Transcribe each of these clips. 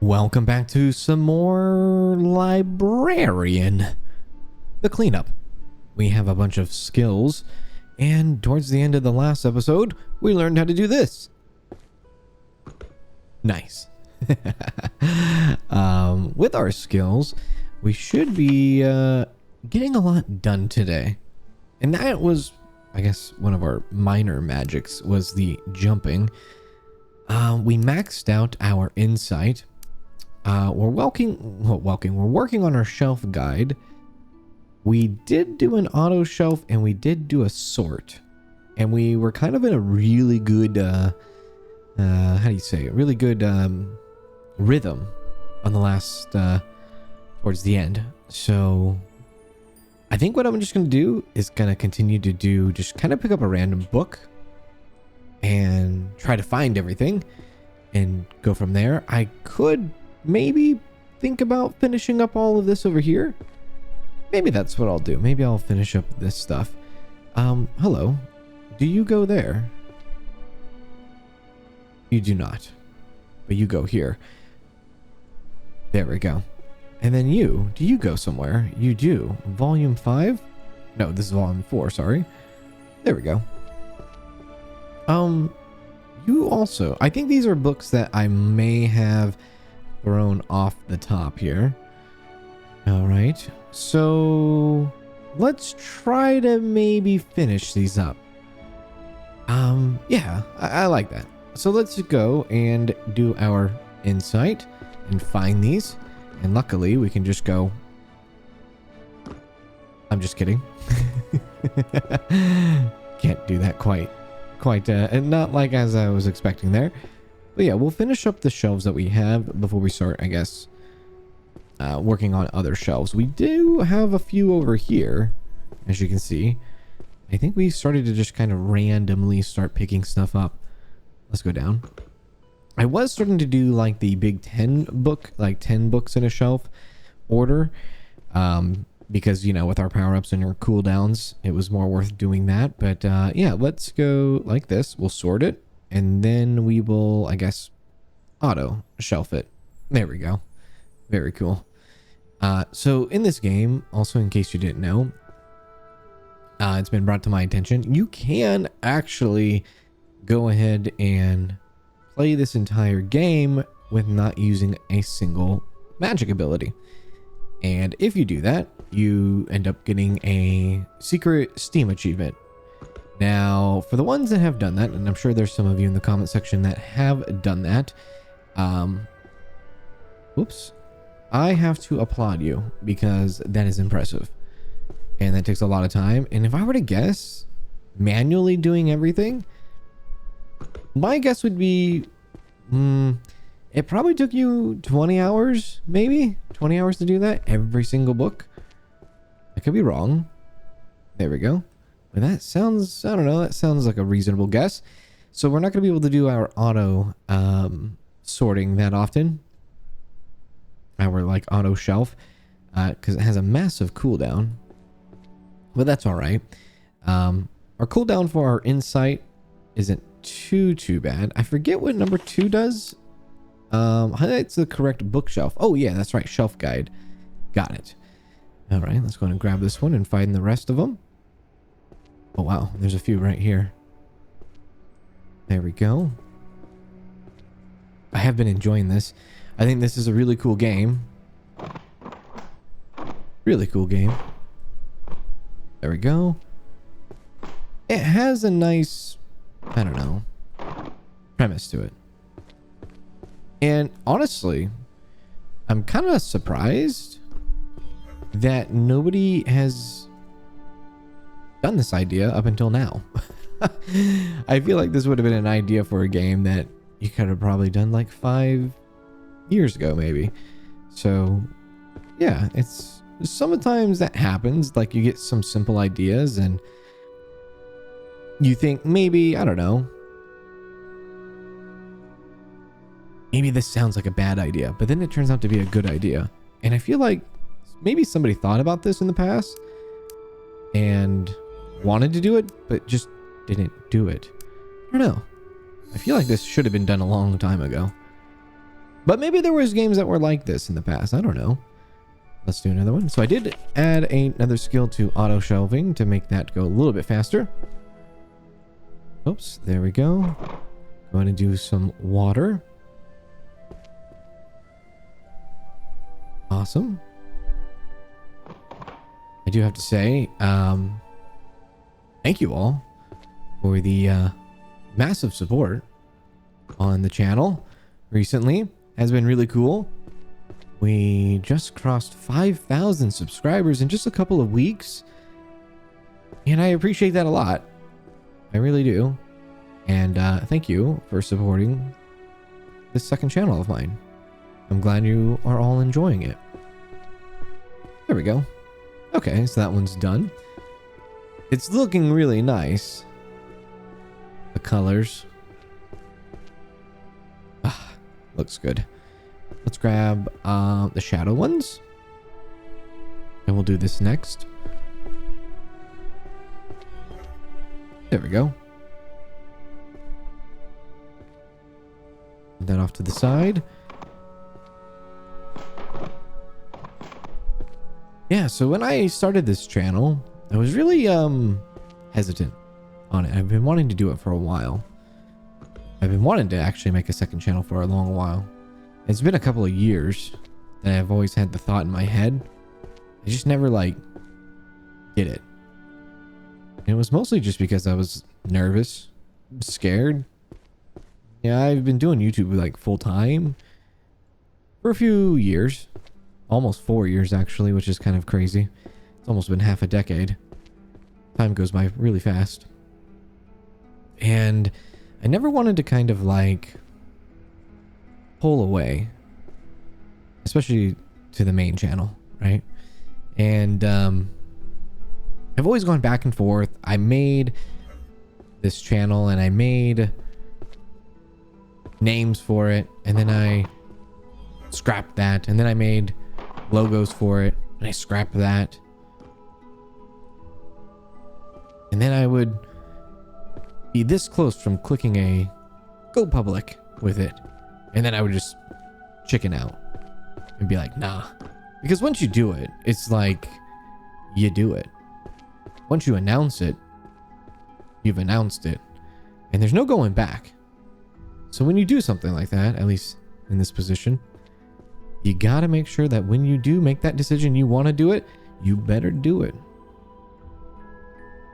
Welcome back to some more Librarian. The cleanup. We have a bunch of skills, and towards the end of the last episode, we learned how to do this. Nice. With our skills, we should be getting a lot done today. And that was, I guess, one of our minor magics was the jumping. We maxed out our insight. We're working on our shelf guide. We did do an auto shelf and we did do a sort, and we were kind of in a really good how do you say it, really good rhythm on the last towards the end. So I think what I'm just gonna do is gonna continue to do just kind of pick up a random book and try to find everything and go from there. I could maybe think about finishing up all of this over here. Maybe that's what I'll do. Maybe I'll finish up this stuff. Hello. Do you go there? You do not. But you go here. There we go. And then do you go somewhere? You do. Volume 5? No, this is volume 4, sorry. There we go. You also, I think these are books that I may have thrown off the top here. All right, so let's try to maybe finish these up. Yeah, I like that. So let's go and do our insight and find these. And luckily we can just go. I'm just kidding. Can't do that quite, and not like as I was expecting there. But yeah, we'll finish up the shelves that we have before we start, I guess, working on other shelves. We do have a few over here, as you can see. I think we started to just kind of randomly start picking stuff up. Let's go down. I was starting to do like the big 10 book, like 10 books in a shelf order. Because, you know, with our power-ups and our cooldowns, it was more worth doing that. But yeah, let's go like this. We'll sort it. And then we will, I guess, auto shelf it. There we go. Very cool. So in this game, also in case you didn't know, it's been brought to my attention, you can actually go ahead and play this entire game with not using a single magic ability. And if you do that, you end up getting a secret Steam achievement. Now, for the ones that have done that, and I'm sure there's some of you in the comment section that have done that, whoops, I have to applaud you because that is impressive. And that takes a lot of time. And if I were to guess, manually doing everything, my guess would be, it probably took you 20 hours, maybe 20 hours to do that, every single book. I could be wrong. There we go. But that sounds, I don't know, that sounds like a reasonable guess. So we're not going to be able to do our auto sorting that often. Our like auto shelf, because it has a massive cooldown. But that's all right. Our cooldown for our insight isn't too bad. I forget what number 2 does. Highlights the correct bookshelf. Oh yeah, that's right, shelf guide. Got it. All right, let's go and grab this one and find the rest of them. Oh wow, there's a few right here. There we go. I have been enjoying this. I think this is a really cool game. Really cool game. There we go. It has a nice, I don't know, premise to it. And honestly, I'm kind of surprised that nobody has done this idea up until now. I feel like this would have been an idea for a game that you could have probably done like 5 years ago, maybe. So yeah, it's sometimes that happens. Like you get some simple ideas and you think maybe, I don't know, maybe this sounds like a bad idea, but then it turns out to be a good idea. And I feel like maybe somebody thought about this in the past and wanted to do it, but just didn't do it. I don't know. I feel like this should have been done a long time ago. But maybe there was games that were like this in the past. I don't know. Let's do another one. So I did add another skill to auto shelving to make that go a little bit faster. Oops, there we go. Going to do some water. Awesome. I do have to say, thank you all for the massive support on the channel recently. Has been really cool. We just crossed 5,000 subscribers in just a couple of weeks, and I appreciate that a lot. I really do. And thank you for supporting this second channel of mine. I'm glad you are all enjoying it. There we go. Okay, so that one's done. It's looking really nice. The colors. Ah, looks good. Let's grab the shadow ones. And we'll do this next. There we go. Put that off to the side. Yeah, so when I started this channel, I was really hesitant on it. I've been wanting to do it for a while. I've been wanting to actually make a second channel for a long while. It's been a couple of years that I've always had the thought in my head. I just never did it. And it was mostly just because I was nervous, scared. Yeah, I've been doing YouTube full time for a few years. Almost 4 years actually, which is kind of crazy. It's almost been half a decade. Time goes by really fast. And I never wanted to kind of pull away, especially to the main channel, right? And I've always gone back and forth. I made this channel and I made names for it, and then I scrapped that, and then I made logos for it and I scrapped that, and then I would be this close from clicking a go public with it, and then I would just chicken out and be like, nah. Because once you do it, it's you do it. Once you announce it, you've announced it, and there's no going back. So when you do something like that, at least in this position, you gotta make sure that when you do make that decision, you want to do it, you better do it.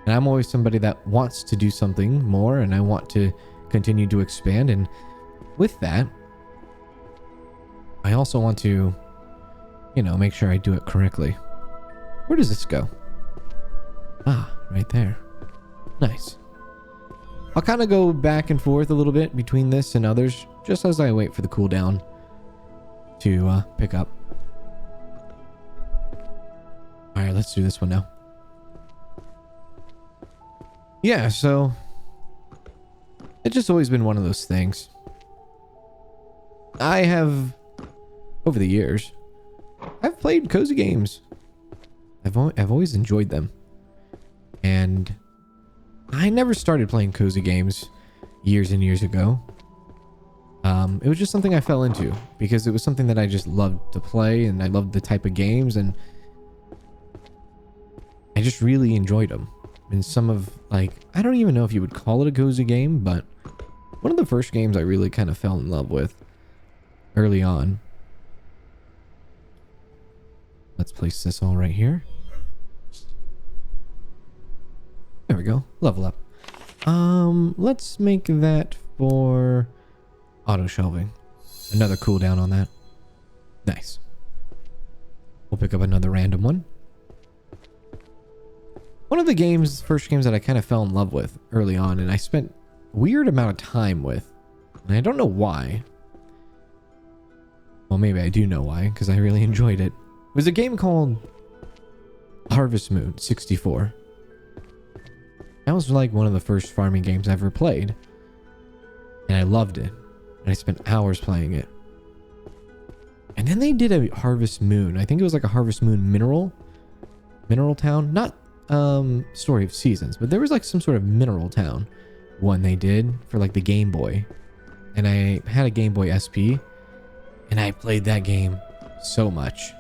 And I'm always somebody that wants to do something more, and I want to continue to expand. And with that, I also want to, make sure I do it correctly. Where does this go? Ah, right there. Nice. I'll kind of go back and forth a little bit between this and others, just as I wait for the cooldown to pick up. All right, let's do this one now. Yeah, so it's just always been one of those things. I have, over the years, I've played cozy games. I've always enjoyed them. And I never started playing cozy games years and years ago. It was just something I fell into because it was something that I just loved to play, and I loved the type of games, and I just really enjoyed them. And some of I don't even know if you would call it a cozy game, but one of the first games I really kind of fell in love with early on. Let's place this all right here. There we go. Level up. Let's make that for auto shelving. Another cooldown on that. Nice. We'll pick up another random one. One of the first games that I kind of fell in love with early on, and I spent a weird amount of time with, and I don't know why. Well, maybe I do know why, because I really enjoyed it. It was a game called Harvest Moon 64. That was one of the first farming games I ever played. And I loved it. And I spent hours playing it. And then they did a Harvest Moon. I think it was a Harvest Moon mineral town. Not Story of Seasons, but there was some sort of mineral town one they did for the Game Boy. And I had a Game Boy SP. And I played that game so much.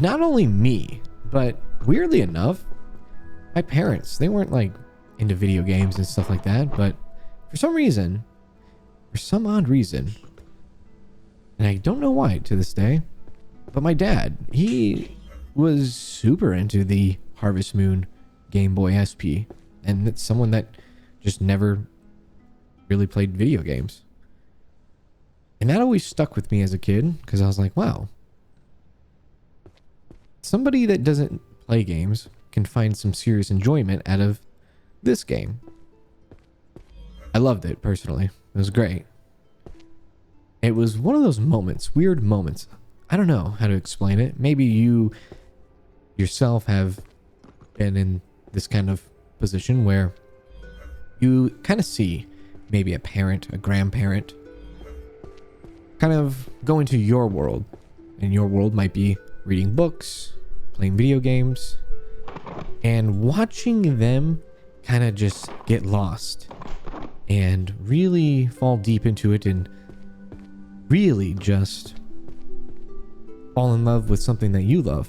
Not only me, but weirdly enough, my parents, they weren't like into video games and stuff like that, but for some reason, for some odd reason, and I don't know why to this day, but my dad, he was super into the Harvest Moon Game Boy SP, and it's someone that just never really played video games. And that always stuck with me as a kid, because I was like, wow, somebody that doesn't play games can find some serious enjoyment out of this game. I loved it personally. It was great. It was one of those moments, weird moments. I don't know how to explain it. Maybe you yourself have been in this kind of position where you kind of see maybe a parent, a grandparent, kind of go into your world. And your world might be reading books, playing video games, and watching them kind of just get lost and really fall deep into it and really just fall in love with something that you love.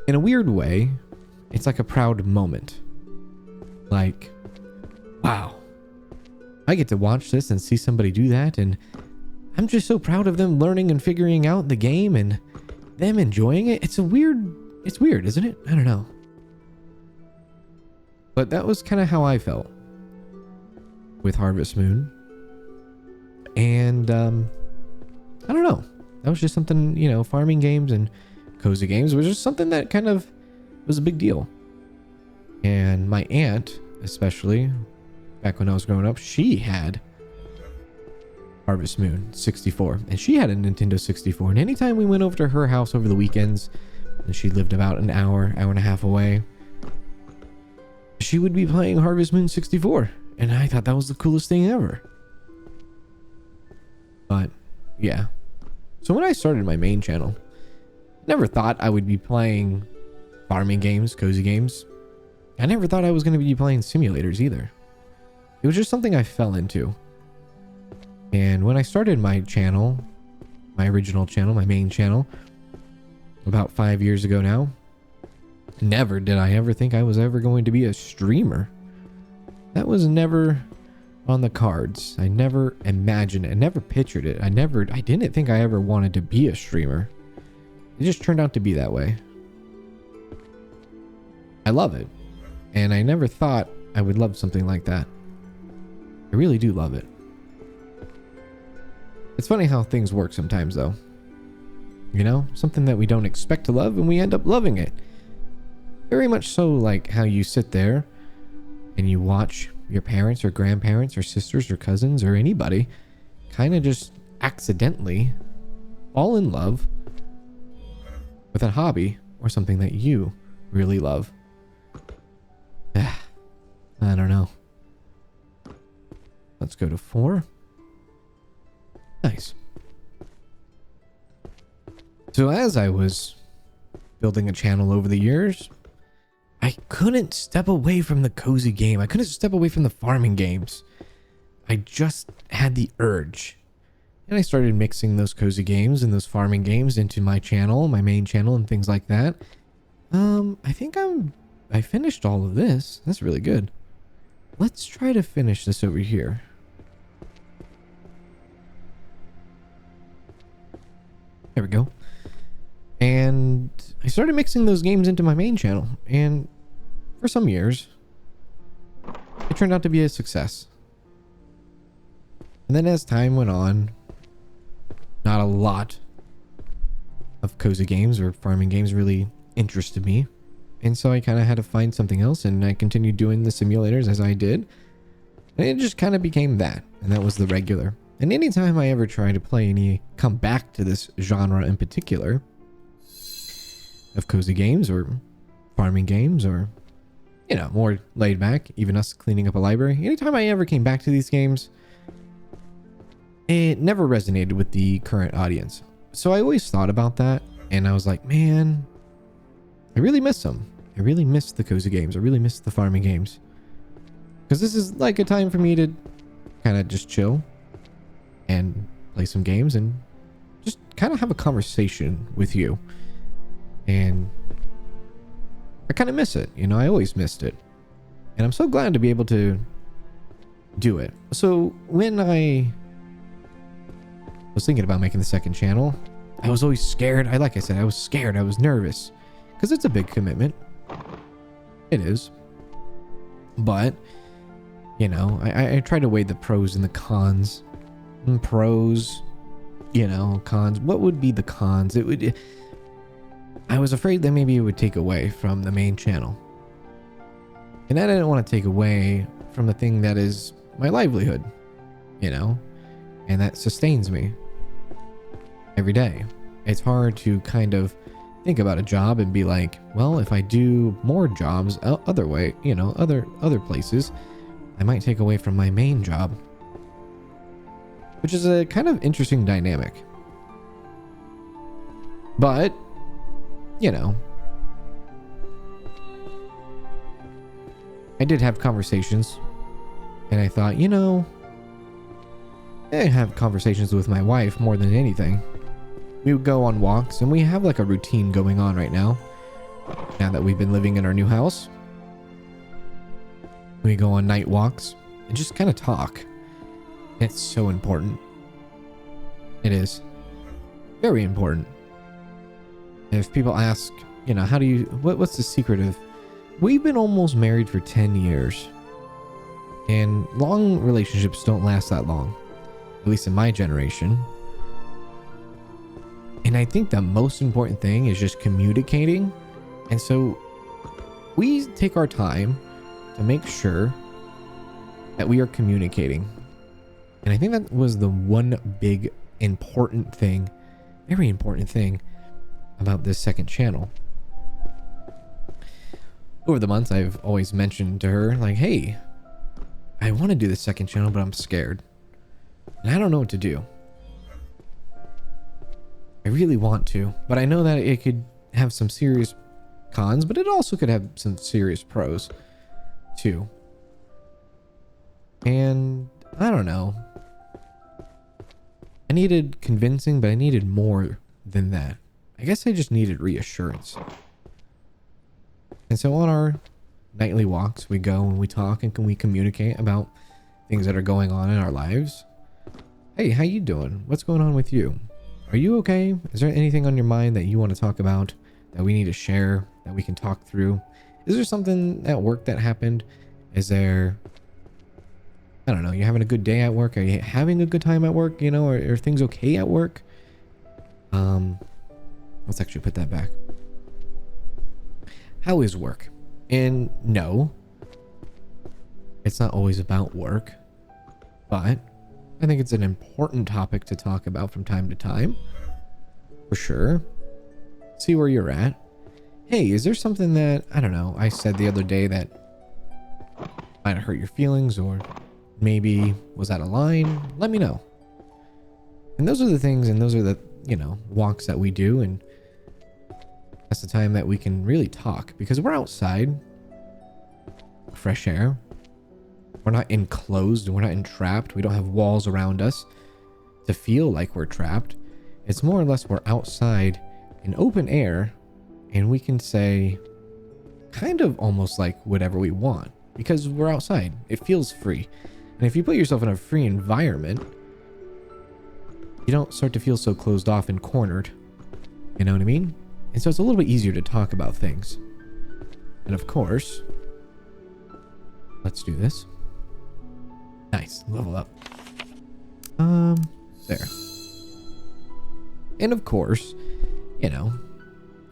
In a weird way, it's like a proud moment. Like, wow, I get to watch this and see somebody do that, and I'm just so proud of them learning and figuring out the game and them enjoying it. It's weird, isn't it? I don't know. But that was kind of how I felt with Harvest Moon. And I don't know. That was just something, you know, farming games and KozyKanz was just something that kind of was a big deal. And my aunt, especially, back when I was growing up, she had Harvest Moon 64. And she had a Nintendo 64. And anytime we went over to her house over the weekends, and she lived about an hour and a half away, she would be playing Harvest Moon 64. And I thought that was the coolest thing ever. But, yeah. So when I started my main channel, never thought I would be playing farming games, KozyKanz. I never thought I was going to be playing simulators either. It was just something I fell into. And when I started my channel, my original channel, my main channel, about 5 years ago now, never did I ever think I was ever going to be a streamer. That was never on the cards. I never imagined it. I never pictured it. I didn't think I ever wanted to be a streamer. It just turned out to be that way. I love it. And I never thought I would love something like that. I really do love it. It's funny how things work sometimes though. You know, something that we don't expect to love and we end up loving it. Very much so like how you sit there and you watch your parents or grandparents or sisters or cousins or anybody kind of just accidentally fall in love with a hobby or something that you really love. I don't know. Let's go to 4. Nice. So as I was building a channel over the years, I couldn't step away from the cozy game. I couldn't step away from the farming games. I just had the urge. And I started mixing those cozy games and those farming games into my channel, my main channel, and things like that. I think I finished all of this. That's really good. Let's try to finish this over here. There we go. And I started mixing those games into my main channel. And for some years, it turned out to be a success. And then as time went on, not a lot of cozy games or farming games really interested me. And so I kind of had to find something else, and I continued doing the simulators as I did. And it just kind of became that. And that was the regular. And anytime I ever try to play come back to this genre in particular of cozy games or farming games or, you know, more laid back, even us cleaning up a library, anytime I ever came back to these games, it never resonated with the current audience. So I always thought about that, and I was like, man, I really miss them. I really miss the cozy games. I really miss the farming games. Because this is like a time for me to kind of just chill. and play some games and just kind of have a conversation with you. And I kind of miss it. You know, I always missed it. And I'm so glad to be able to do it. So when I was thinking about making the second channel, I was always scared. Like I said, I was scared. I was nervous because it's a big commitment. It is. But, you know, I tried to weigh the pros and the cons. And pros, you know, cons. What would be the cons? I was afraid that maybe it would take away from the main channel. And I didn't want to take away from the thing that is my livelihood, you know, and that sustains me every day. It's hard to kind of think about a job and be like, well, if I do more jobs other way, you know, other places, I might take away from my main job, which is a kind of interesting dynamic. But, you know, I did have conversations, and I thought, you know, I have conversations with my wife more than anything. We would go on walks, and we have like a routine going on right now that we've been living in our new house. We go on night walks and just kind of talk. It's so important. It is very important. And if people ask, you know, how do you, what's the secret of, we've been almost married for 10 years. And long relationships don't last that long, at least in my generation. And I think the most important thing is just communicating. And so we take our time to make sure that we are communicating. And I think that was the one big important thing, very important thing about this second channel. Over the months, I've always mentioned to her, like, hey, I want to do the second channel, but I'm scared. And I don't know what to do. I really want to, but I know that it could have some serious cons, but it also could have some serious pros too. And I don't know. I needed convincing, but I needed more than that. I guess I just needed reassurance. And so on our nightly walks, we go and we talk and we communicate about things that are going on in our lives. Hey, how you doing? What's going on with you? Are you okay? Is there anything on your mind that you want to talk about, that we need to share, that we can talk through? Is there something at work that happened? Is there, I don't know, you're having a good day at work? Are you having a good time at work? You know, are things okay at work? Let's actually put that back. How is work? And no, it's not always about work, but I think it's an important topic to talk about from time to time, for sure. See where you're at. Hey, is there something that, I don't know, I said the other day that might have hurt your feelings, or maybe was out of line? Let me know. And those are the things, and those are the, you know, walks that we do, and that's the time that we can really talk, because we're outside, fresh air. We're not enclosed, we're not entrapped. We don't have walls around us to feel like we're trapped. It's more or less we're outside in open air, and we can say kind of almost like whatever we want because we're outside. It feels free. And if you put yourself in a free environment, you don't start to feel so closed off and cornered. You know what I mean? And so it's a little bit easier to talk about things. And of course, let's do this. Nice, level up. There. And of course, you know,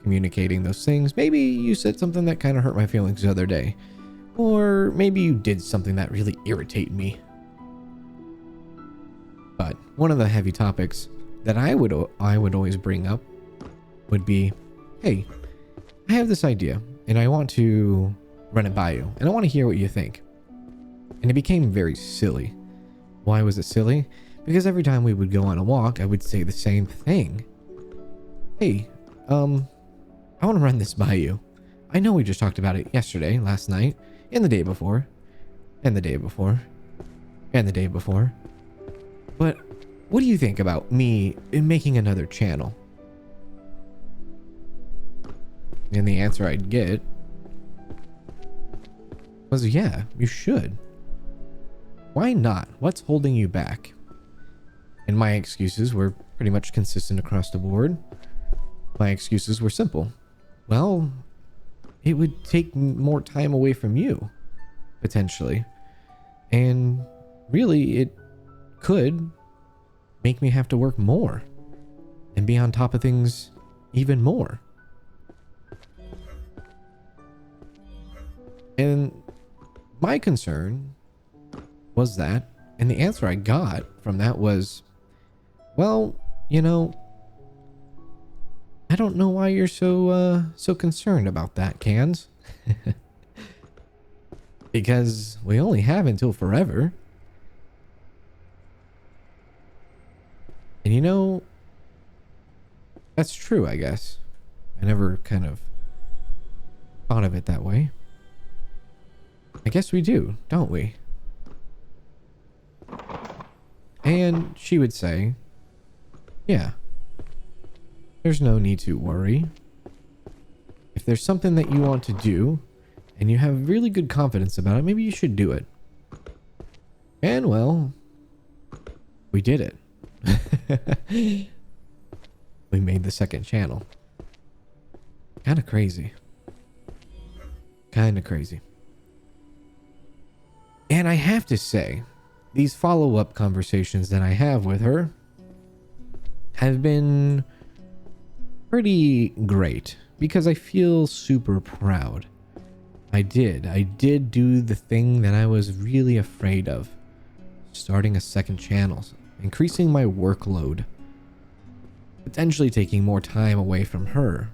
communicating those things. Maybe you said something that kind of hurt my feelings the other day. Or maybe you did something that really irritated me. But one of the heavy topics that I would always bring up would be, hey, I have this idea and I want to run it by you. And I want to hear what you think. And it became very silly. Why was it silly? Because every time we would go on a walk, I would say the same thing. Hey, I want to run this by you. I know we just talked about it yesterday, last night, and the day before, and the day before, and the day before. But what do you think about me making another channel? And the answer I'd get was, yeah, you should. Why not? What's holding you back? And my excuses were pretty much consistent across the board. My excuses were simple. Well, it would take more time away from you, potentially. And really, it could make me have to work more and be on top of things even more. And my concern was that, and the answer I got from that was, well, you know, I don't know why you're so concerned about that, Kanz. Because we only have until forever. And you know, that's true, I guess. I never kind of thought of it that way. I guess we do, don't we? And she would say, yeah, there's no need to worry. If there's something that you want to do and you have really good confidence about it, maybe you should do it. And well, we did it. We made the second channel. Kind of crazy. Kind of crazy. And I have to say, these follow-up conversations that I have with her have been pretty great because I feel super proud. I did do the thing that I was really afraid of. Starting a second channel, increasing my workload, potentially taking more time away from her.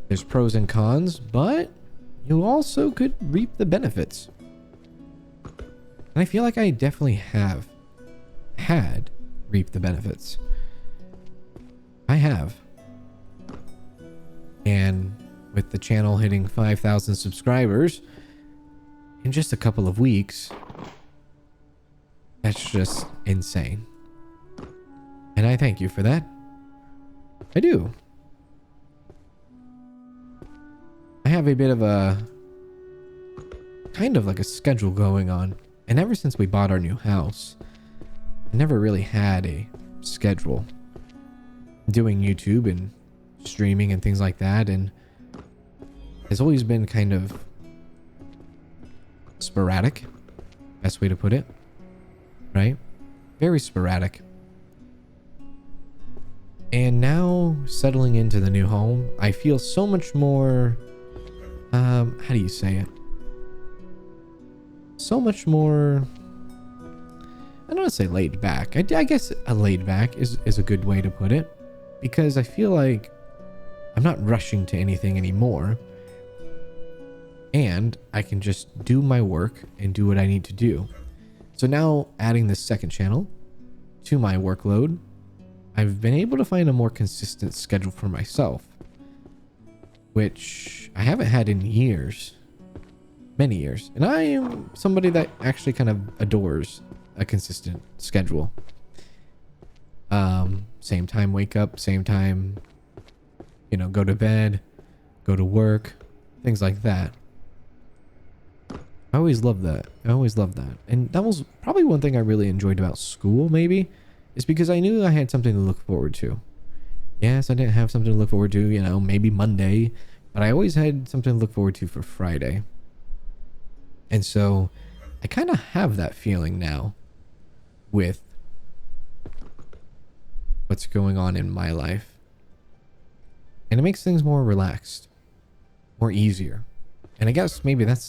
There's pros and cons, but you also could reap the benefits. And I feel like I definitely have had reaped the benefits. I have. And with the channel hitting 5,000 subscribers in just a couple of weeks, that's just insane. And I thank you for that. I do. I have a bit of a kind of like a schedule going on. And ever since we bought our new house, I never really had a schedule. Doing YouTube and streaming and things like that, and it's always been kind of sporadic, best way to put it, right? Very sporadic. And now settling into the new home, I feel so much more, how do you say it? So much more, I don't want to say laid back. I guess a laid back is a good way to put it, because I feel like I'm not rushing to anything anymore. And I can just do my work and do what I need to do. So now adding this second channel to my workload, I've been able to find a more consistent schedule for myself, which I haven't had in years, many years. And I am somebody that actually kind of adores a consistent schedule. Same time wake up, same time, you know, go to bed, go to work, things like that. I always loved that. And that was probably one thing I really enjoyed about school, maybe, is because I knew I had something to look forward to. Yes, I didn't have something to look forward to, you know, maybe Monday, but I always had something to look forward to for Friday. And so I kind of have that feeling now with what's going on in my life. And it makes things more relaxed, more easier. And I guess maybe that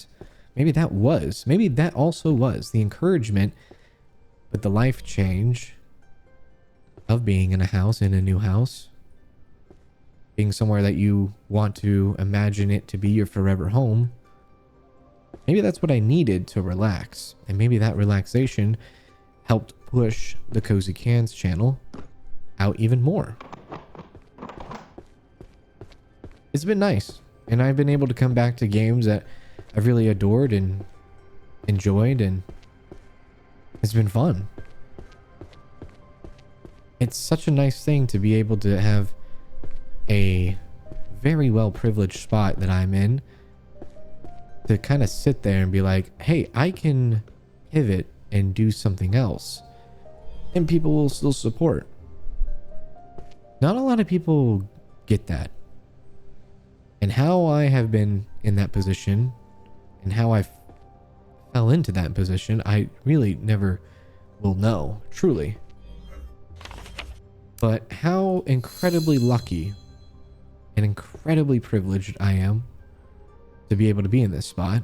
also was the encouragement, but the life change of being in a house, in a new house, being somewhere that you want to imagine it to be your forever home. Maybe that's what I needed to relax. And maybe that relaxation helped push the KozyKanz channel out even more. It's been nice. And I've been able to come back to games that I've really adored and enjoyed, and It's been fun. It's such a nice thing to be able to have a very well privileged spot that I'm in to kind of sit there and be like, hey, I can pivot and do something else, and people will still support. Not a lot of people get that. And how I have been in that position and how I fell into that position, I really never will know, truly. But how incredibly lucky and incredibly privileged I am to be able to be in this spot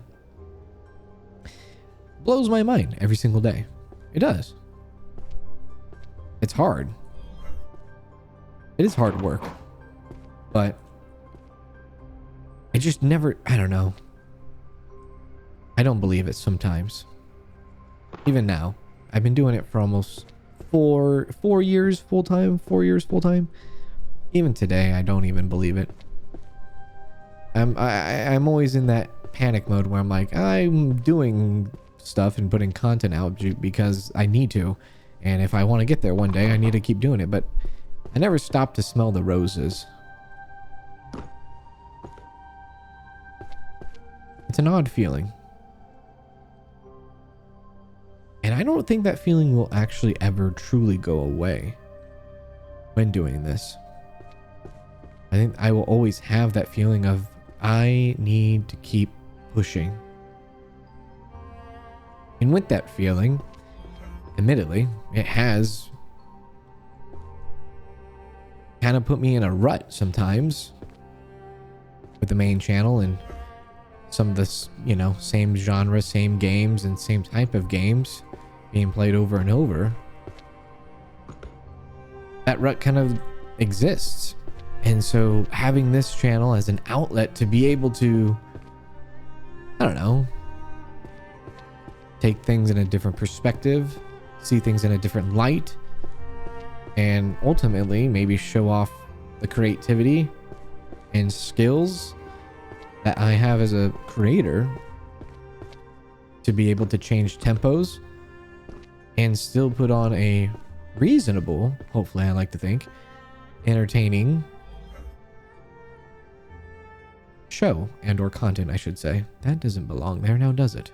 blows my mind every single day. It does. It's hard. It is hard work. But I just never, I don't know. I don't believe it sometimes. Even now. I've been doing it for almost four years full-time. 4 years full-time. Even today, I don't even believe it. I'm always in that panic mode where I'm like, I'm doing stuff and putting content out because I need to. And if I want to get there one day, I need to keep doing it. But I never stop to smell the roses. It's an odd feeling. And I don't think that feeling will actually ever truly go away when doing this. I think I will always have that feeling of I need to keep pushing. And with that feeling, admittedly, it has kind of put me in a rut sometimes with the main channel and some of this, you know, same genre, same games, and same type of games being played over and over. That rut kind of exists. And so having this channel as an outlet to be able to, I don't know, take things in a different perspective, see things in a different light, and ultimately maybe show off the creativity and skills that I have as a creator to be able to change tempos and still put on a reasonable, hopefully I like to think, entertaining show and or content, I should say. That doesn't belong there now, does it?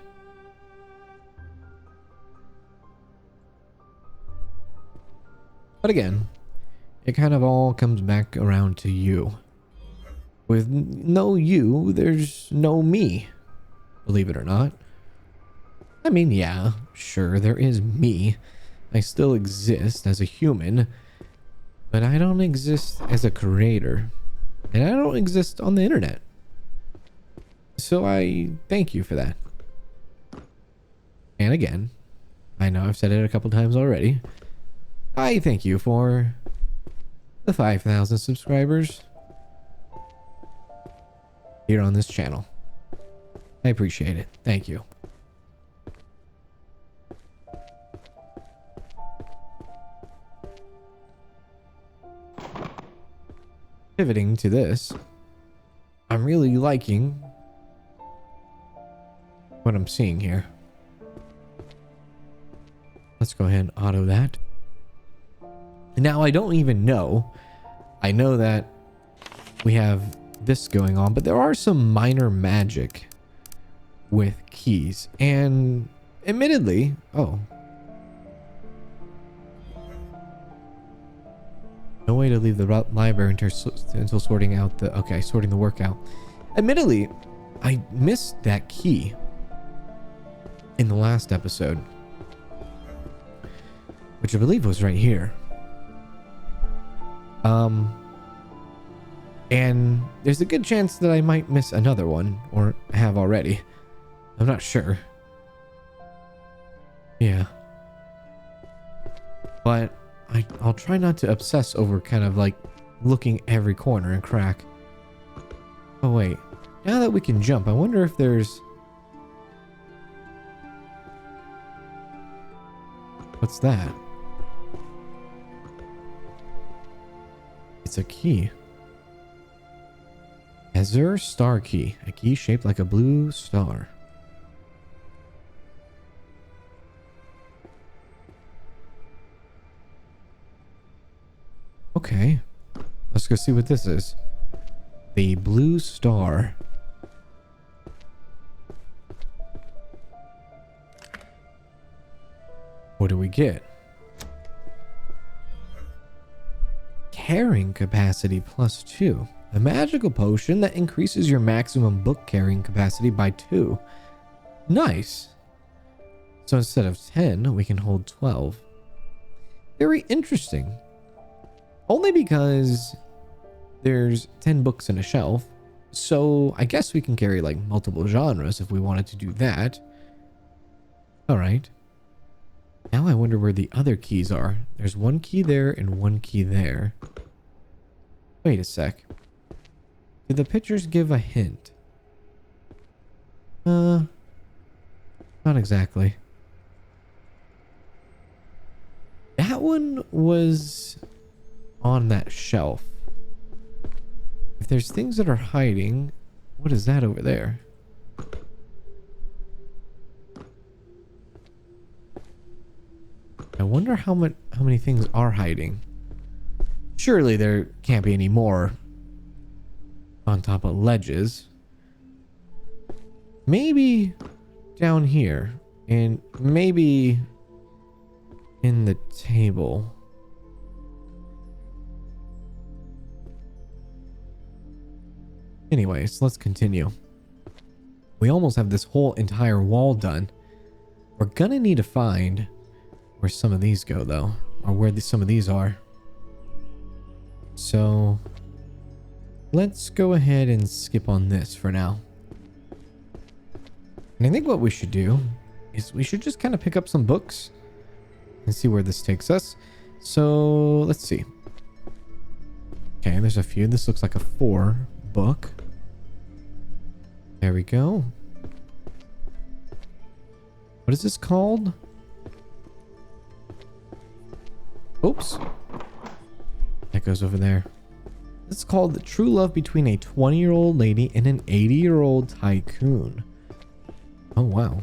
But again, it kind of all comes back around to you. With no you, there's no me, believe it or not. I mean, yeah, sure, there is me. I still exist as a human, but I don't exist as a creator, and I don't exist on the internet. So I thank you for that. And again, I know I've said it a couple times already. I thank you for the 5,000 subscribers here on this channel. I appreciate it. Thank you. Pivoting to this, I'm really liking what I'm seeing here. Let's go ahead and auto that. Now I don't even know. I know that we have this going on, but there are some minor magic with keys, and admittedly, no way to leave the library until sorting out the sorting the work out. Admittedly, I missed that key in the last episode, which I believe was right here. And there's a good chance that I might miss another one, or have already. I'm not sure. Yeah. But I'll try not to obsess over kind of like looking every corner and crack. Oh wait, now that we can jump, I wonder if there's... What's that? It's a key. Azure Star Key. A key shaped like a blue star. Okay. Let's go see what this is. The Blue Star. What do we get? Carrying capacity +2. A magical potion that increases your maximum book carrying capacity by 2. Nice. So instead of 10, we can hold 12. Very interesting. Only because there's 10 books in a shelf. So I guess we can carry like multiple genres if we wanted to do that. All right. Now I wonder where the other keys are. There's one key there and one key there. Wait a sec. Do the pictures give a hint? Not exactly. That one was on that shelf. If there's things that are hiding, what is that over there? I wonder how many things are hiding. Surely there can't be any more on top of ledges. Maybe down here, and maybe in the table. Anyways, let's continue. We almost have this whole entire wall done. We're gonna need to find where some of these go, though, or where some of these are. So let's go ahead and skip on this for now. And I think what we should do is we should just kind of pick up some books and see where this takes us. So let's see. Okay, there's a few. This looks like a 4 book. There we go. What is this called? Oops. That goes over there. This is called The True Love Between a 20-Year-Old Lady and an 80-Year-Old Tycoon. Oh, wow.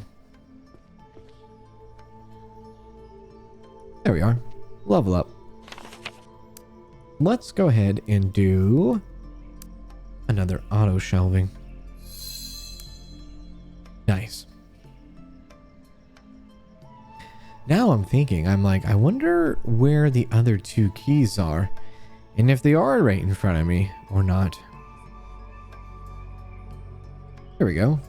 There we are. Level up. Let's go ahead and do another auto shelving. Nice. Now I'm thinking, I'm like, I wonder where the other 2 keys are and if they are right in front of me or not. There we go.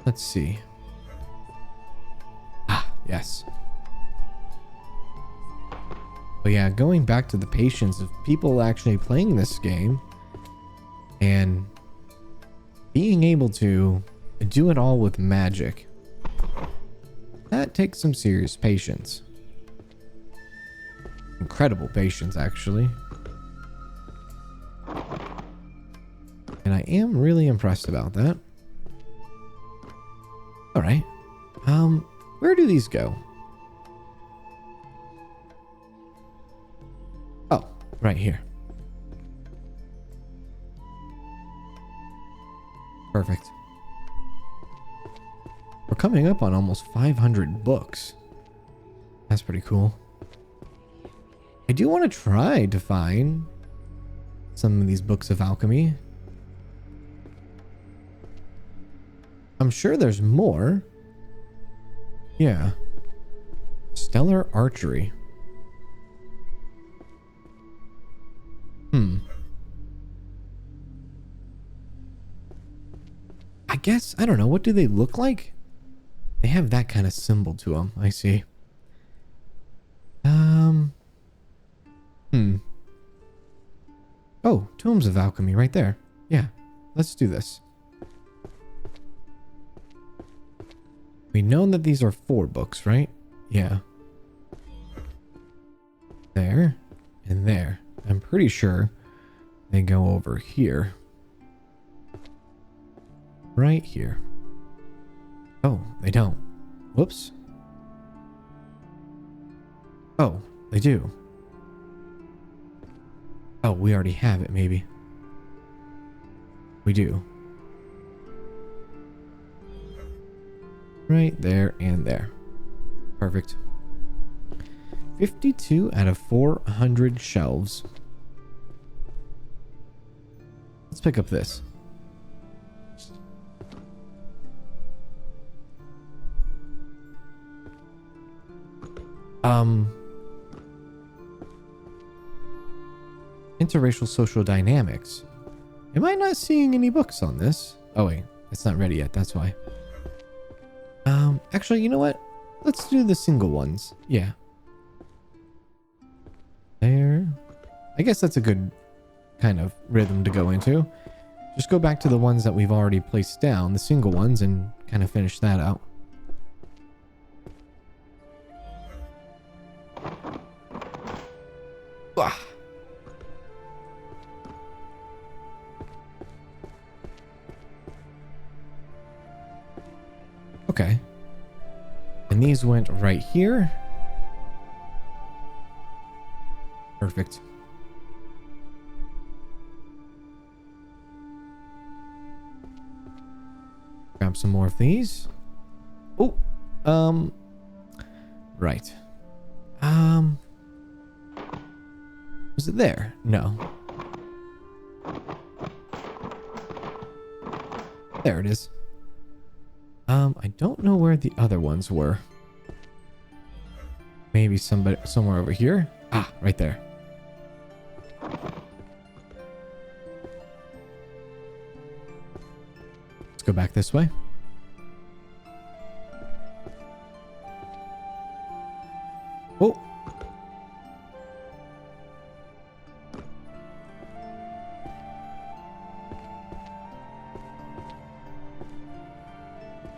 Let's see. Ah, yes. But yeah, going back to the patience of people actually playing this game and being able to do it all with magic, that takes some serious patience. Incredible patience, actually. And I am really impressed about that. All right. Where do these go? Oh, right here. Perfect. We're coming up on almost 500 books. That's pretty cool. I do want to try to find some of these books of alchemy. I'm sure there's more. Yeah. Stellar archery. I guess, I don't know. What do they look like? They have that kind of symbol to them. I see. Oh, Tomes of Alchemy right there. Yeah. Let's do this. We know that these are 4 books, right? Yeah. There and there. I'm pretty sure they go over here. Right here. Oh, they don't. Whoops. Oh, they do. Oh, we already have it, maybe. We do. Right there and there. Perfect. 52 out of 400 shelves. Let's pick up this. Interracial social dynamics. Am I not seeing any books on this? Oh wait, it's not ready yet, that's why. Actually, you know what? Let's do the single ones. Yeah. There. I guess that's a good kind of rhythm to go into. Just go back to the ones that we've already placed down, the single ones, and kind of finish that out. Ah. Okay. And these went right here. Perfect. Grab some more of these. Oh, right. Was it there? No. There it is. I don't know where the other ones were. Maybe somewhere over here. Ah, right there. Let's go back this way. Oh.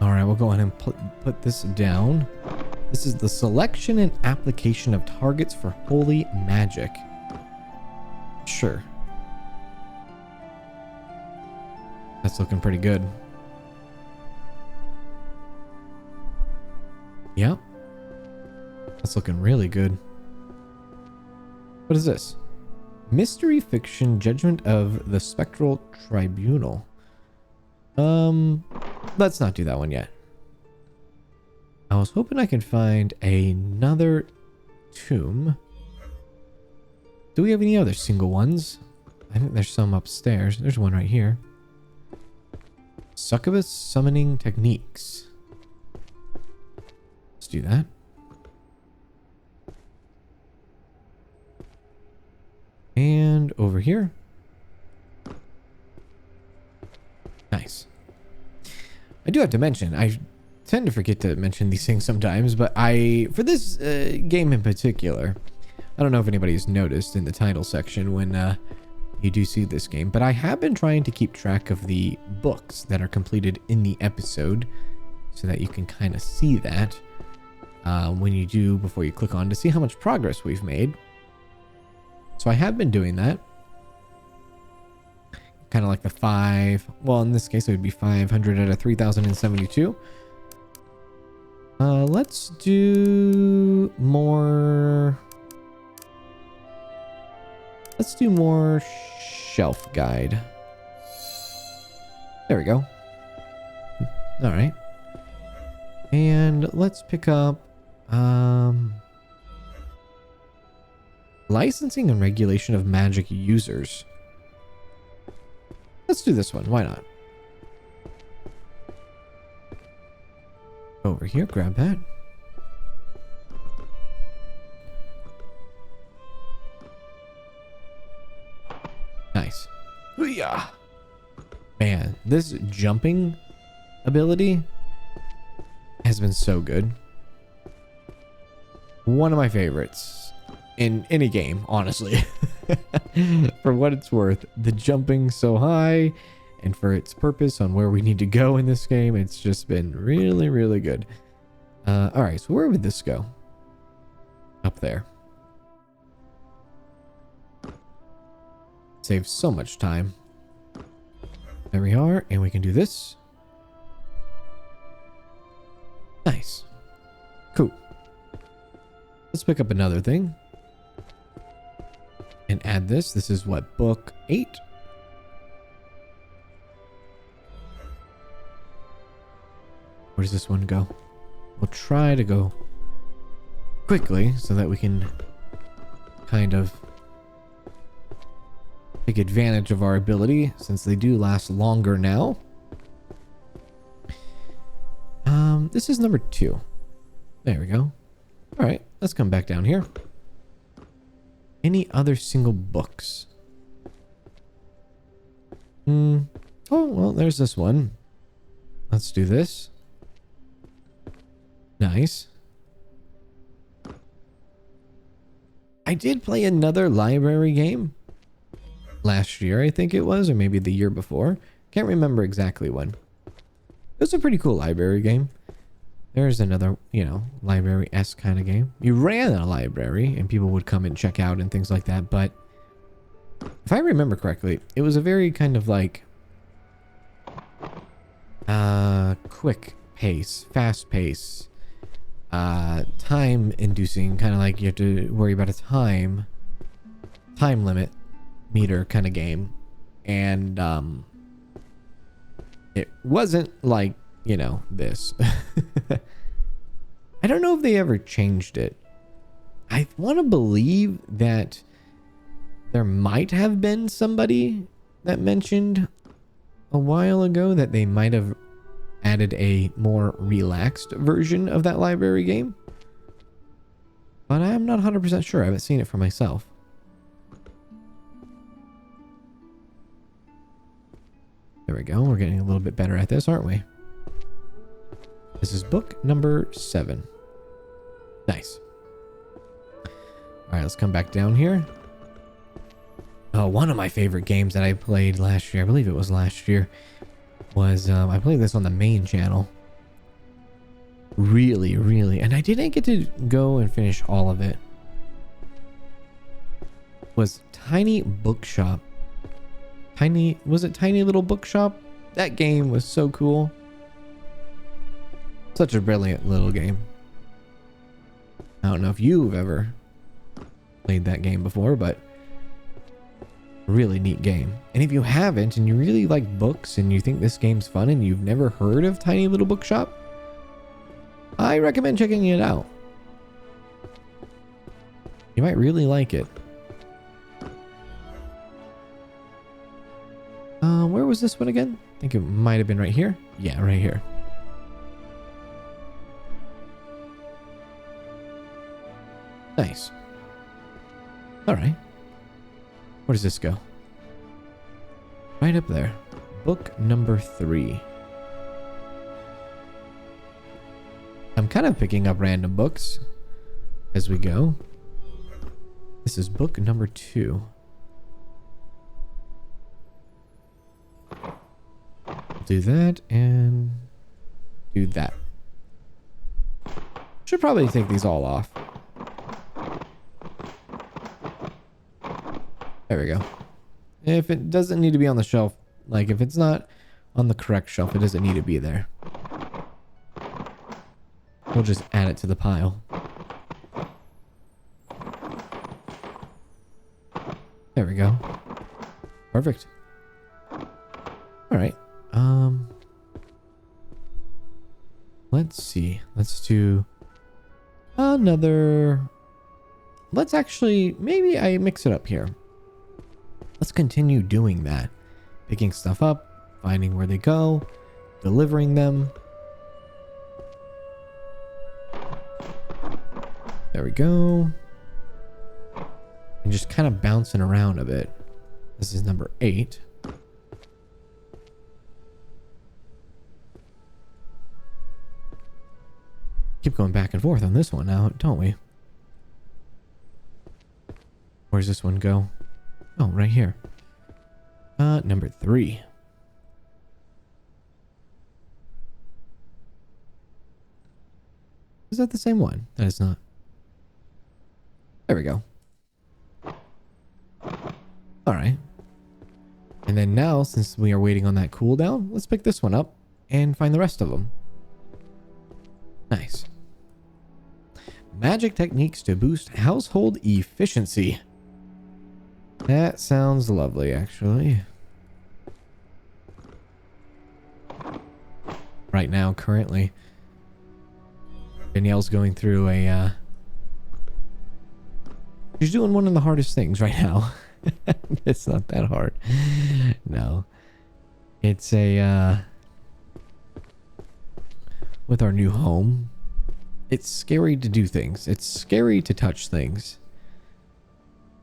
All right, we'll go ahead and put this down. This is the selection and application of targets for holy magic. Sure. That's looking pretty good. Yep. That's looking really good. What is this? Mystery fiction judgment of the spectral tribunal. Let's not do that one yet. I was hoping I could find another tomb. Do we have any other single ones? I think there's some upstairs. There's one right here. Succubus summoning techniques. Let's do that. And over here. Nice. I do have to mention, I tend to forget to mention these things sometimes, but for this game in particular, I don't know if anybody's noticed in the title section when you do see this game, but I have been trying to keep track of the books that are completed in the episode so that you can kind of see that when you do, before you click on, to see how much progress we've made. So I have been doing that. Kind of like the 5, well, in this case it would be 500 out of 3072. Let's do more. Let's do more shelf guide. There we go. All right. And let's pick up licensing and regulation of magic users. Let's do this one. Why not? Over here, grab that. Nice. Hoo-yah! Man, this jumping ability has been so good. One of my favorites in any game, honestly. For what it's worth, the jumping so high and for its purpose on where we need to go in this game, it's just been really, really good. All right, so where would this go? Up there. Saves so much time. There we are, and we can do this. Nice. Cool. Let's pick up another thing. And add this. This is what, book 8? Where does this one go? We'll try to go quickly so that we can kind of take advantage of our ability, since they do last longer now. This is number 2. There we go. All right, let's come back down here. Any other single books? Oh, well, there's this one. Let's do this. Nice. I did play another library game last year, I think it was, or maybe the year before. Can't remember exactly when. It was a pretty cool library game. There's another, you know, library-esque kind of game. You ran a library and people would come and check out and things like that, but if I remember correctly, it was a very kind of like quick pace, fast pace, time inducing, kind of like you have to worry about a time limit meter kind of game. And it wasn't like, you know, this. I don't know if they ever changed it. I want to believe that there might have been somebody that mentioned a while ago that they might have added a more relaxed version of that library game. But I'm not 100% sure. I haven't seen it for myself. There we go. We're getting a little bit better at this, aren't we? This is book number 7. Nice. All right, let's come back down here. Oh, one of my favorite games that I played last year, I believe it was last year, was I played this on the main channel. Really, and I didn't get to go and finish all of it. Was Tiny Bookshop. Was it Tiny Little Bookshop? That game was so cool. Such a brilliant little game. I don't know if you've ever played that game before, but really neat game. And if you haven't and you really like books and you think this game's fun and you've never heard of Tiny Little Bookshop, I recommend checking it out. You might really like it. Where was this one again? I think it might have been right here. Yeah, right here. Nice. All right. Where does this go? Right up there. Book number 3. I'm kind of picking up random books as we go. This is book number 2. Do that and do that. Should probably take these all off. There we go. If it doesn't need to be on the shelf, like if it's not on the correct shelf, it doesn't need to be there. We'll just add it to the pile. There we go. Perfect. All right. Let's see. Let's do another. Let's actually, maybe I mix it up here. Let's continue doing that. Picking stuff up, finding where they go, delivering them. There we go. And just kind of bouncing around a bit. This is number 8. Keep going back and forth on this one now, don't we? Where's this one go? Oh, right here. Number 3. Is that the same one? That is not. There we go. All right. And then now, since we are waiting on that cooldown, let's pick this one up and find the rest of them. Nice. Magic techniques to boost household efficiency. That sounds lovely, actually. Right now, currently, Danielle's going through a, she's doing one of the hardest things right now. It's not that hard. No. It's with our new home, it's scary to do things. It's scary to touch things.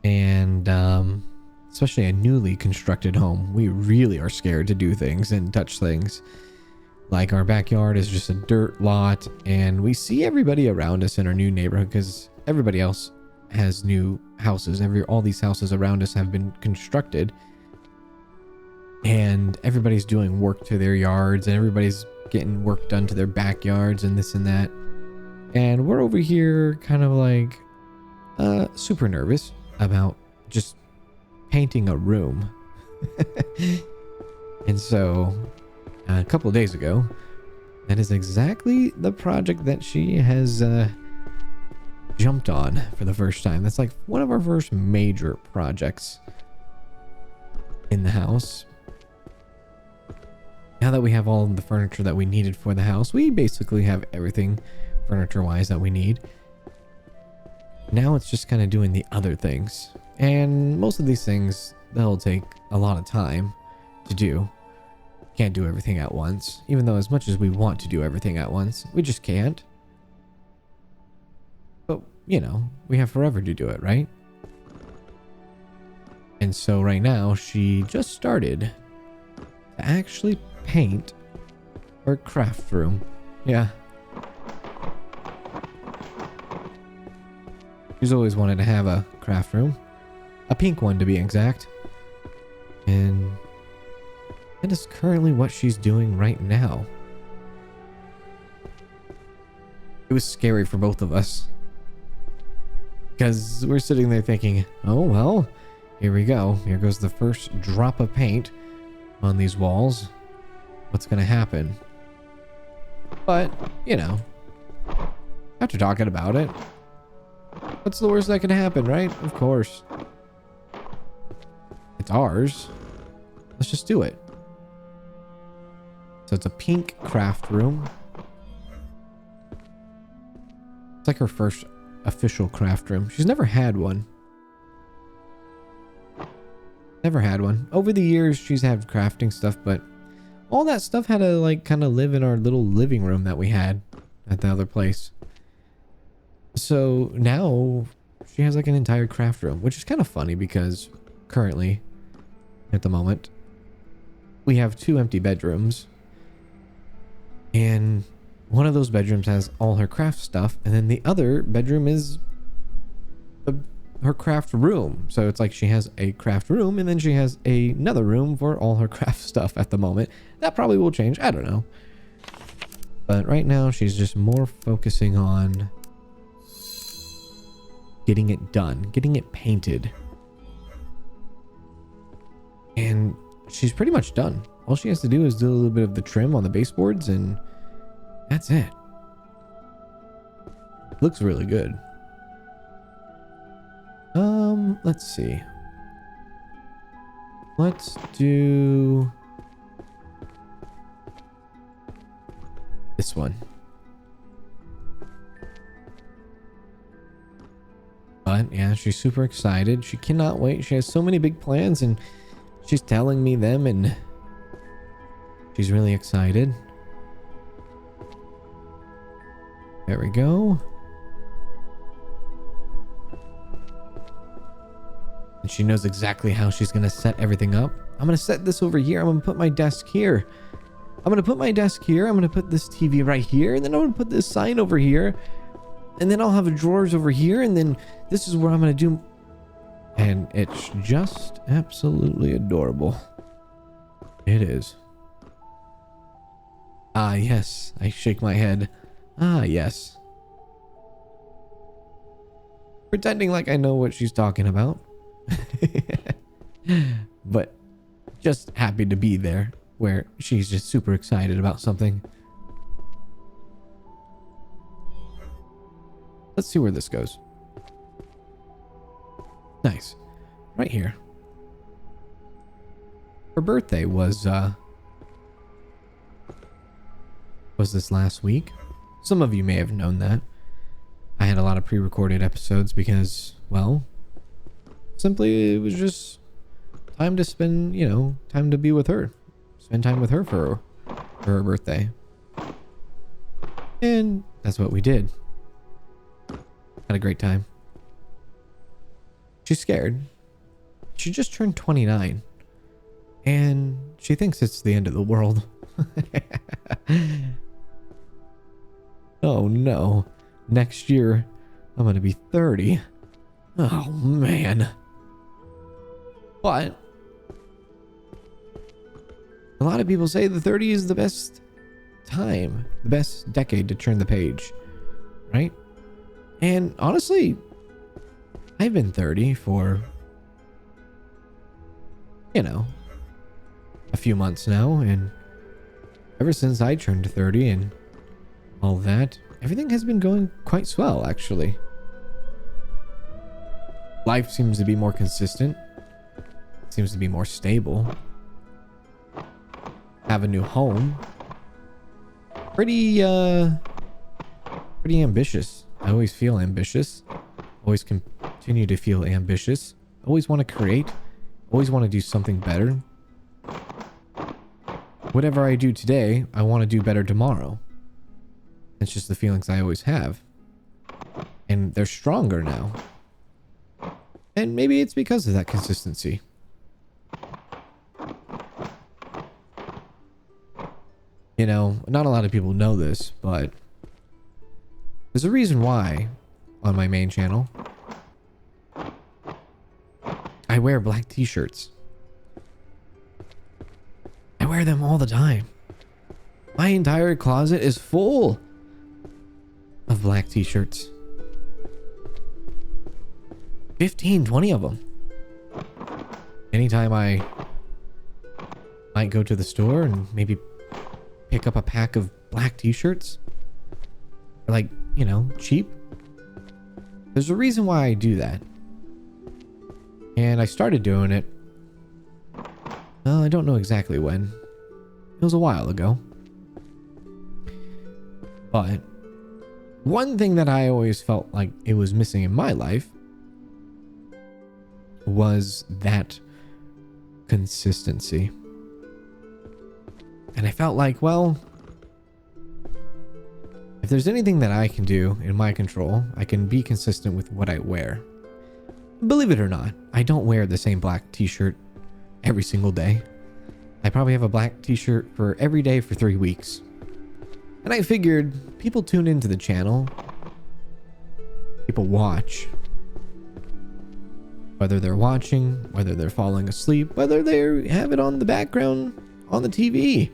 And, especially a newly constructed home, we really are scared to do things and touch things. Like our backyard is just a dirt lot, and we see everybody around us in our new neighborhood because everybody else has new houses. All these houses around us have been constructed, and everybody's doing work to their yards, and everybody's getting work done to their backyards and this and that. And we're over here kind of like super nervous about just painting a room. And so a couple of days ago, that is exactly the project that she has jumped on for the first time. That's like one of our first major projects in the house. Now that we have all of the furniture that we needed for the house, we basically have everything furniture-wise that we need. Now it's just kind of doing the other things. And most of these things, they'll take a lot of time to do. Can't do everything at once. Even though as much as we want to do everything at once, we just can't. But, you know, we have forever to do it, right? And so right now, she just started to actually paint her craft room. Yeah. She's always wanted to have a craft room. A pink one, to be exact. And that is currently what she's doing right now. It was scary for both of us, because we're sitting there thinking, oh well, here we go. Here goes the first drop of paint on these walls. What's gonna happen? But, you know, after talking about it, what's the worst that can happen, right? Of course. It's ours. Let's just do it. So it's a pink craft room. It's like her first official craft room. She's never had one. Never had one. Over the years, she's had crafting stuff, but all that stuff had to like kind of live in our little living room that we had at the other place. So now she has like an entire craft room, which is kind of funny because currently, at the moment, we have 2 empty bedrooms. And one of those bedrooms has all her craft stuff, and then the other bedroom is her craft room. So it's like she has a craft room, and then she has another room for all her craft stuff at the moment. That probably will change. I don't know. But right now, she's just more focusing on getting it done, getting it painted. And she's pretty much done. All she has to do is do a little bit of the trim on the baseboards, and that's it. Looks really good. Let's see. Let's do this one. But yeah, she's super excited. She cannot wait. She has so many big plans, and she's telling me them, and she's really excited. There we go. And she knows exactly how she's going to set everything up. I'm going to set this over here. I'm going to put my desk here. I'm going to put my desk here. I'm going to put this TV right here. And then I'm going to put this sign over here. And then I'll have drawers over here. And then this is where I'm going to do... And it's just absolutely adorable. It is. Ah, yes. I shake my head. Ah, yes. Pretending like I know what she's talking about. But just happy to be there where she's just super excited about something. Let's see where this goes. Nice. Right here. Her birthday was this last week. Some of you may have known that. I had a lot of pre-recorded episodes because, well, simply it was just time to spend, you know, time to be with her. Spend time with her for her birthday. And that's what we did. Had a great time. She's scared. She just turned 29. And she thinks it's the end of the world. Oh no. Next year, I'm going to be 30. Oh man. But a lot of people say the 30 is the best time, the best decade to turn the page, right? And honestly, I've been 30 for, you know, a few months now, and ever since I turned 30 and all that, everything has been going quite swell, actually. Life seems to be more consistent. Seems to be more stable. Have a new home. Pretty ambitious. I always feel ambitious. Always continue to feel ambitious. Always want to create. Always want to do something better. Whatever I do today, I want to do better tomorrow. It's just the feelings I always have. And they're stronger now. And maybe it's because of that consistency. You know, not a lot of people know this, but there's a reason why on my main channel I wear black t-shirts. I wear them all the time. My entire closet is full of black t-shirts. 15, 20 of them. Anytime I might go to the store and maybe pick up a pack of black t-shirts, like, you know, cheap. There's a reason why I do that. And I started doing it, well, I don't know exactly when. It was a while ago. But one thing that I always felt like it was missing in my life was that consistency. And I felt like, well, if there's anything that I can do in my control, I can be consistent with what I wear. Believe it or not, I don't wear the same black t-shirt every single day. I probably have a black t-shirt for every day for 3 weeks. And I figured people tune into the channel. People watch. Whether they're watching, whether they're falling asleep, whether they have it on the background on the TV.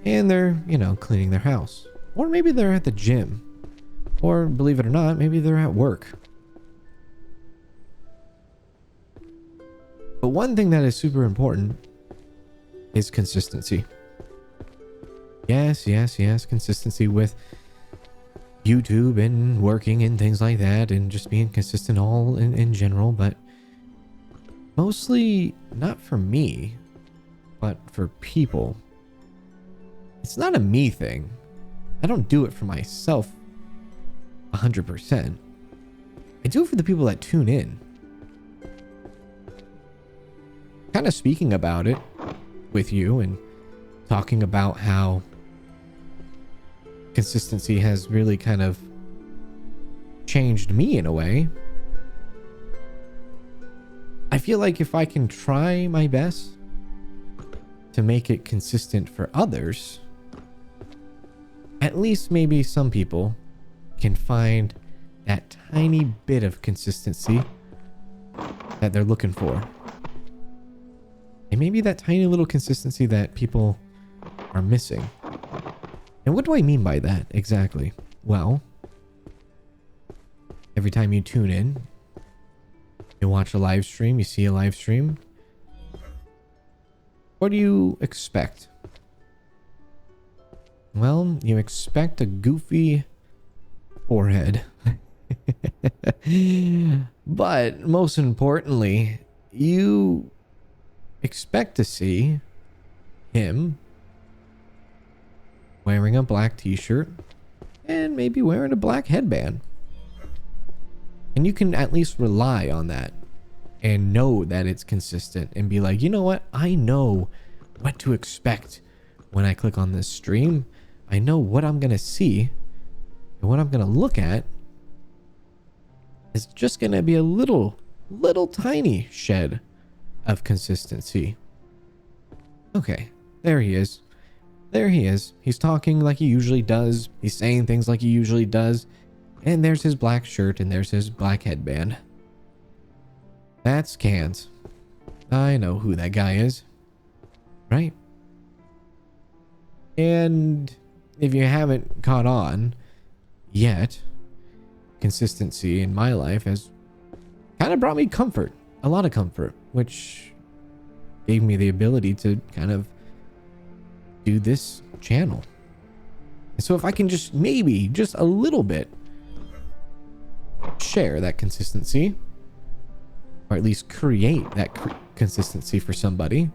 And they're, you know, cleaning their house. Or maybe they're at the gym. Or, believe it or not, maybe they're at work. But one thing that is super important is consistency. Yes, consistency with YouTube and working and things like that, and just being consistent all in general, but mostly not for me, but for people. It's not a me thing. I don't do it for myself 100%. I do it for the people that tune in. Kind of speaking about it with you and talking about how consistency has really kind of changed me in a way. I feel like if I can try my best to make it consistent for others, at least maybe some people can find that tiny bit of consistency that they're looking for. And maybe that tiny little consistency that people are missing. And what do I mean by that exactly? Well, every time you tune in, you watch a live stream, you see a live stream, what do you expect? Well, you expect a goofy forehead. But most importantly, you expect to see him wearing a black t-shirt and maybe wearing a black headband. And you can at least rely on that and know that it's consistent and be like, you know what? I know what to expect when I click on this stream. I know what I'm going to see, and what I'm going to look at is just going to be a little tiny shed of consistency. Okay, there he is. There he is. He's talking like he usually does. He's saying things like he usually does. And there's his black shirt, and there's his black headband. That's Kanz. I know who that guy is. Right? And if you haven't caught on yet, consistency in my life has kind of brought me comfort. A lot of comfort, which gave me the ability to kind of do this channel. So if I can just maybe just a little bit share that consistency, or at least create that consistency for somebody,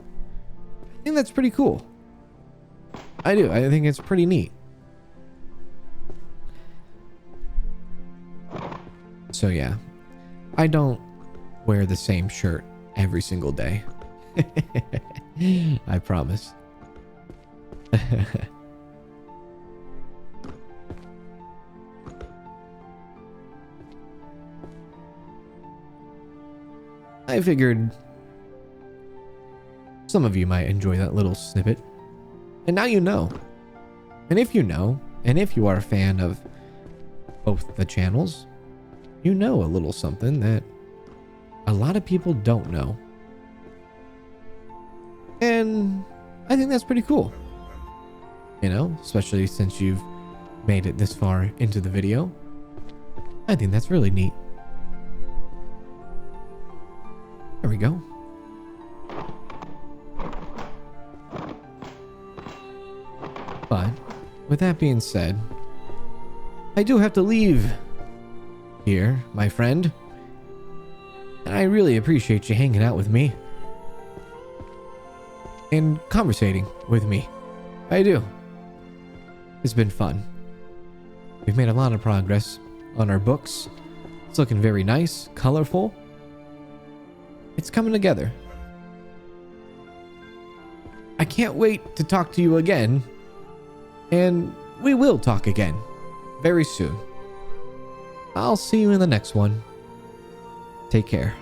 I think that's pretty cool. I do. I think it's pretty neat. So yeah, I don't wear the same shirt every single day. I promise. I figured some of you might enjoy that little snippet. And now you know. And if you know, and if you are a fan of both the channels, you know a little something that a lot of people don't know. And I think that's pretty cool. You know, especially since you've made it this far into the video. I think that's really neat. There we go. But with that being said, I do have to leave here, my friend. And I really appreciate you hanging out with me and conversating with me. I do. It's been fun. We've made a lot of progress on our books. It's looking very nice, colorful. It's coming together. I can't wait to talk to you again. And we will talk again very soon. I'll see you in the next one. Take care.